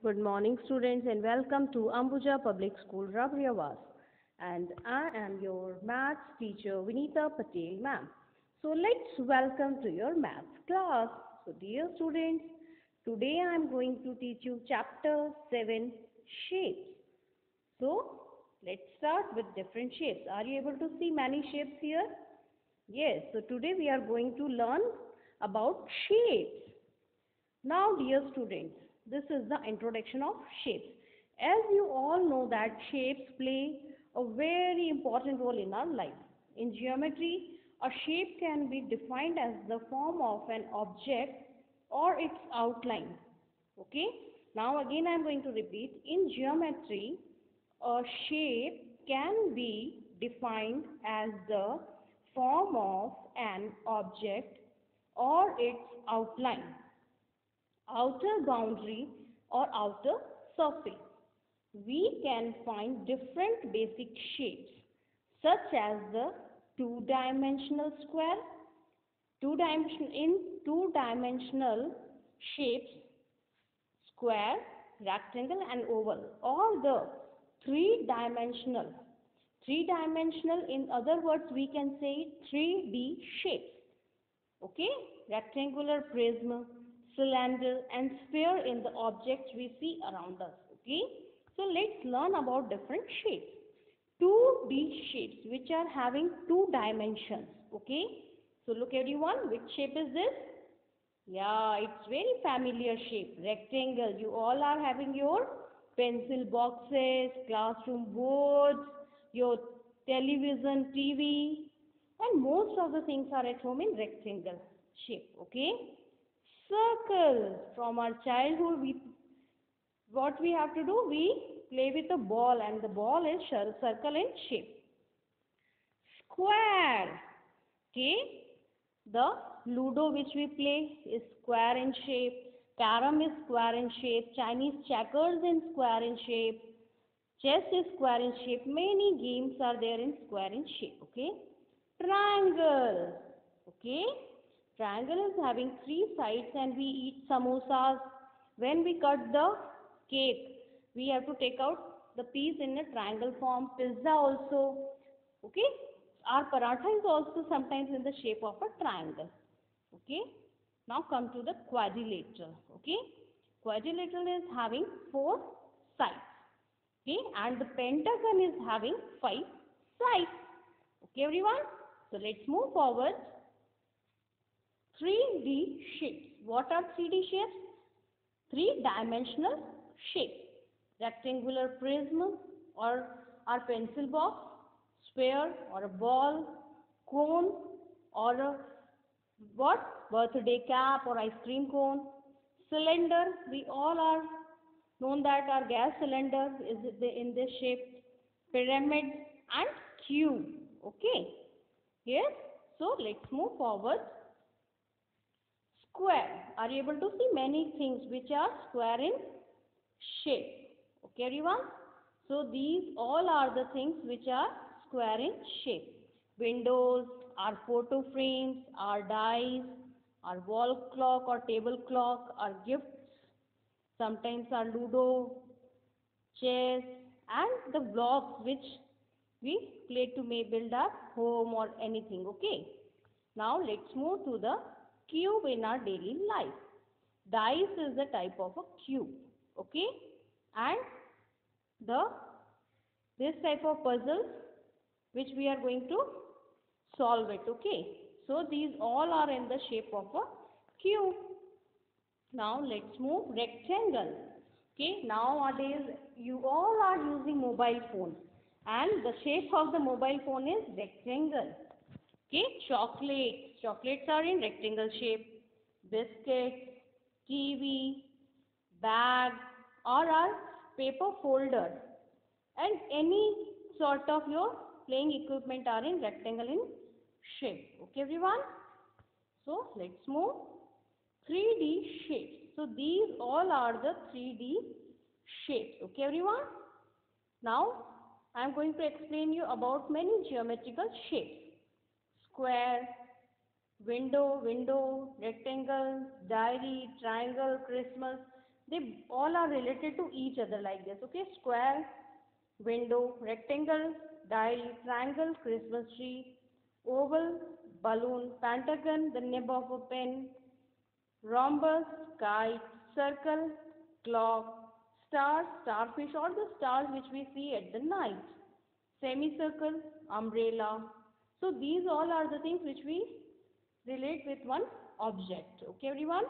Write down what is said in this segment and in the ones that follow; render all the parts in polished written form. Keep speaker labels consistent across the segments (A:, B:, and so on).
A: Good morning, students, and welcome to Ambuja Public School, Rabriyawas. And I am your maths teacher, Vinita Patel, ma'am. So let's welcome to your maths class. So, dear students, today I am going to teach you chapter 7 shapes. So, let's start with different shapes. Are you able to see many shapes here? Yes, so today we are going to learn about shapes. Now, dear students, this is the introduction of shapes. As you all know that shapes play a very important role in our life. In geometry, a shape can be defined as the form of an object or its outline. Okay? Now again I am going to repeat. In geometry, a shape can be defined as the form of an object or its outline, outer boundary or outer surface. We can find different basic shapes such as the two-dimensional square, two-dimensional shapes, square, rectangle and oval, or the three-dimensional. Three-dimensional, in other words, we can say 3D shapes. Okay, rectangular, prism, cylinder and sphere in the objects we see around us. Okay, so let's learn about different shapes. 2D shapes which are having two dimensions. Okay, so look everyone, which shape is this? Yeah, it's very familiar shape, rectangle. You all are having your pencil boxes, classroom boards, your television, TV, and most of the things are at home in rectangle shape. Okay, circle. From our childhood, what we have to do, we play with a ball, and the ball is circle in shape. Square. Okay, the ludo which we play is square in shape, carom is square in shape, Chinese checkers in square in shape, chess is square in shape. Many games are there in square in shape. Okay, triangle. Okay, triangle is having three sides and we eat samosas. When we cut the cake, we have to take out the piece in a triangle form. Pizza also. Okay, our paratha is also sometimes in the shape of a triangle. Okay, now come to the quadrilateral. Okay, quadrilateral is having four sides. Okay, and the pentagon is having five sides. Okay everyone, so let's move forward. 3D shapes. What are 3D shapes? Three-dimensional shapes. Rectangular prism or our pencil box, sphere or a ball, cone or a what? Birthday cap or ice cream cone. Cylinder, we all are known that our gas cylinder is in this shape. Pyramid and cube. Okay. Yes. So let's move forward. Square. Are you able to see many things which are square in shape? Okay everyone. So these all are the things which are square in shape. Windows, our photo frames, our dice, our wall clock or table clock, our gifts, sometimes our ludo, chess and the blocks which we play to build our home or anything. Okay. Now let's move to the cube in our daily life. Dice is the type of a cube. Okay. And this type of puzzles which we are going to solve it. Okay. So these all are in the shape of a cube. Now let's move rectangle. Okay. Nowadays you all are using mobile phone and the shape of the mobile phone is rectangle. Okay. Chocolates are in rectangle shape. Biscuits, TV, bag or our paper folder and any sort of your playing equipment are in rectangle in shape. Okay everyone. So let's move 3D shapes. So these all are the 3D shapes. Okay everyone. Now I am going to explain you about many geometrical shapes. Square, window, rectangle, diary, triangle, Christmas. They all are related to each other like this. Okay, square, window, rectangle, dial, triangle, Christmas tree, oval, balloon, pentagon, the nib of a pen, rhombus, kite, circle, clock, stars, starfish, or the stars which we see at the night, semicircle, umbrella. So these all are the things which we relate with one object. Okay, everyone?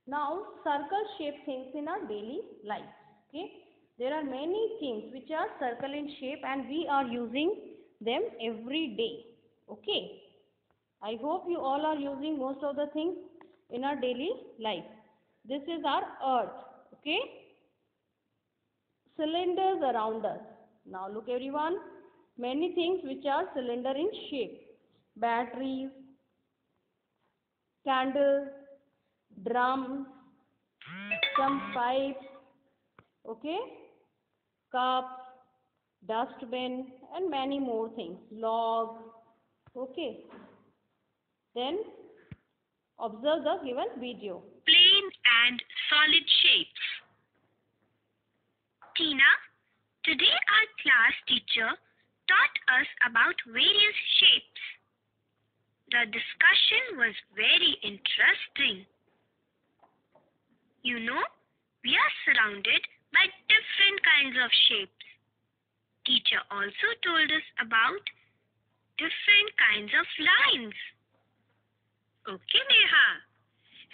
A: Now, circle shape things in our daily life. Okay, there are many things which are circle in shape and we are using them every day. Okay, I hope you all are using most of the things in our daily life. This is our earth. Okay, cylinders around us. Now look everyone, many things which are cylinder in shape. Batteries, candles, drums, some pipes, okay, cups, dustbin, and many more things. Log, okay. Then observe the given video.
B: Plane and solid shapes. Tina, today our class teacher taught us about various shapes. The discussion was very interesting. You know, we are surrounded by different kinds of shapes. Teacher also told us about different kinds of lines. Okay, Neha.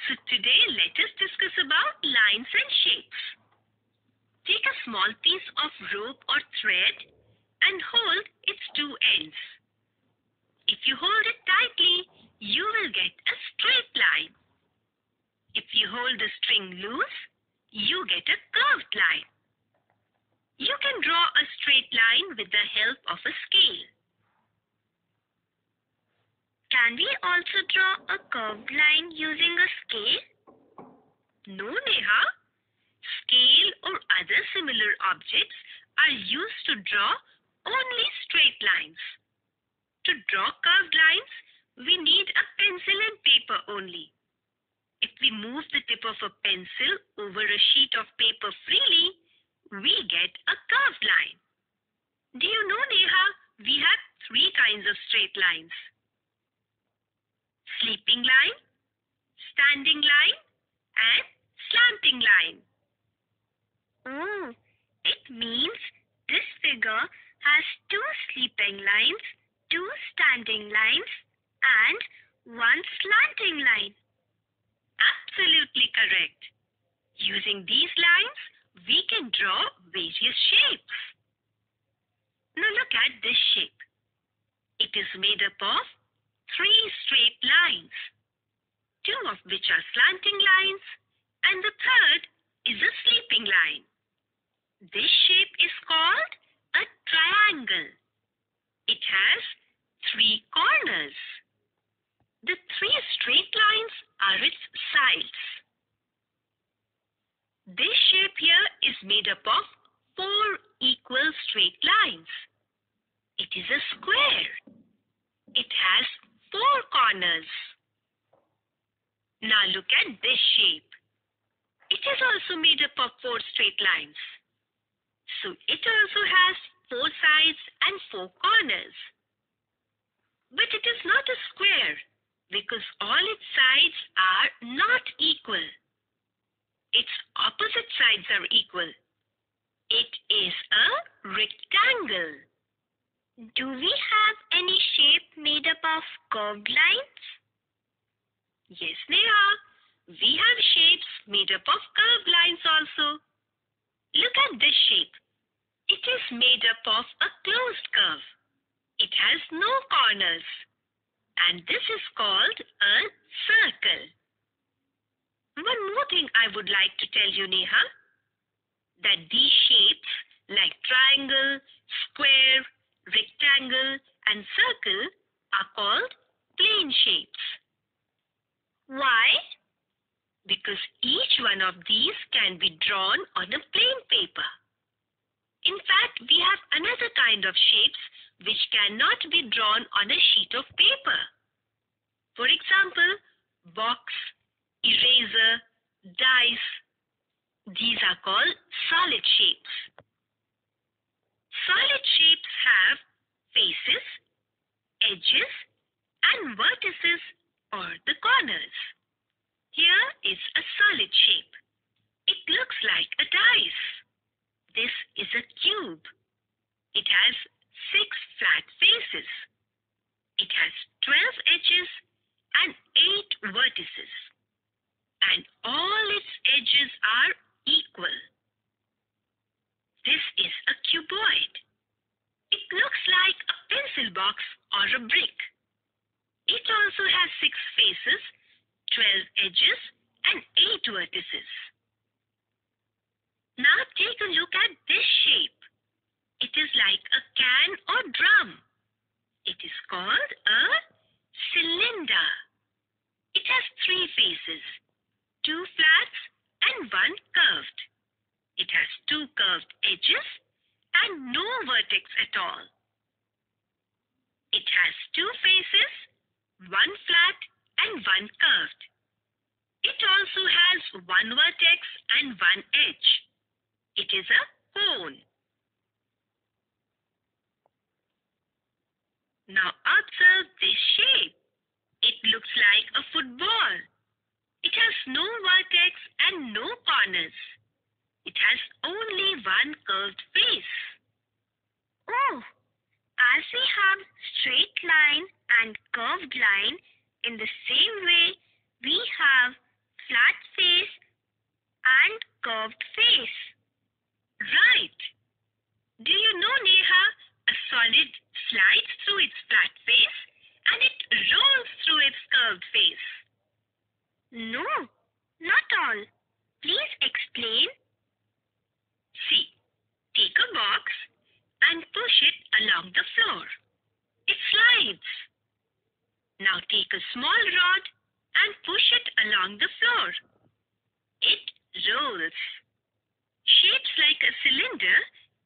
B: So today let us discuss about lines and shapes. Take a small piece of rope or thread and hold its two ends. If you hold it tightly, you will get a straight line. If you hold the string loose, you get a curved line. You can draw a straight line with the help of a scale. Can we also draw a curved line using a scale? No, Neha. Scale or other similar objects are used to draw only straight lines. To draw curved lines, we need a pencil and paper only. If we move the tip of a pencil over a sheet of paper freely, we get a curved line. Do you know, Neha, we have three kinds of straight lines. Sleeping line, standing line, and slanting line. Oh, it means this figure has two sleeping lines, two standing lines, and one slanting line. Absolutely correct. Using these lines, we can draw various shapes. Now look at this shape. It is made up of three straight lines, two of which are slanting lines, and the third is a sleeping line. This shape is called a triangle. It has three corners. The three straight lines are its sides. This shape here is made up of four equal straight lines. It is a square. It has four corners. Now look at this shape. It is also made up of four straight lines. So it also has four sides and four corners. But it is not a square because all its sides are not equal. Its opposite sides are equal. It is a rectangle. Do we have any shape made up of curved lines? Yes, Neha. We have shapes made up of curved lines also. Look at this shape. It is made up of a closed curve. It has no corners. And this is called a circle. One more thing I would like to tell you, Neha, that these shapes like triangle, square, rectangle, and circle are called plane shapes. Why? Because each one of these can be drawn on a plain paper. In fact, we have another kind of shapes which cannot be drawn on a sheet of paper. For example, box, eraser, dice. These are called solid shapes. Solid shapes have faces, edges, and vertices or the corners. Here is a solid shape. It looks like a dice. This is a cube. It has 6 flat faces. It has 12 edges and 8 vertices. And all its edges are equal. This is a cuboid. It looks like a pencil box or a brick. It also has 6 faces, 12 edges, and 8 vertices. Now take a look at this shape. It is like a can or drum. It is called a cylinder. It has 3 faces, 2 flats and 1 curved. It has 2 curved edges and no vertex at all. It has 2 faces, 1 flat and 1 curved. It also has 1 vertex and 1 edge. It is a cone. Now observe this shape. It looks like a football. It has no vertex and no corners. It has only 1 curved face.
C: Oh, as we have straight line and curved line, in the same way we have flat face and curved face.
B: Right. Do you know, Neha, a solid slides through its flat face and it rolls through its curved face.
C: No, not all. Please explain.
B: See, take a box and push it along the floor. It slides. Now take a small rod and push it along the floor. It rolls. Shapes like a cylinder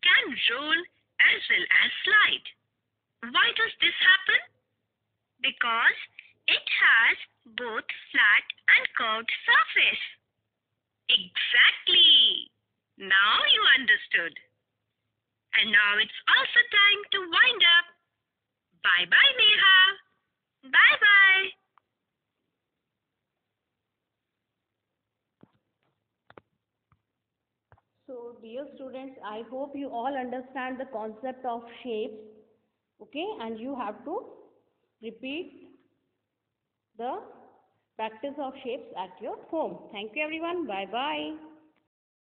B: can roll as well as slide. Why does this happen?
C: Because it has both flat and curved surface.
B: Exactly. Now you understood. And now it's also time to wind up. Bye-bye, Neha.
C: Bye-bye.
A: So, dear students, I hope you all understand the concept of shapes, okay? And you have to repeat the practice of shapes at your home. Thank you, everyone. Bye-bye.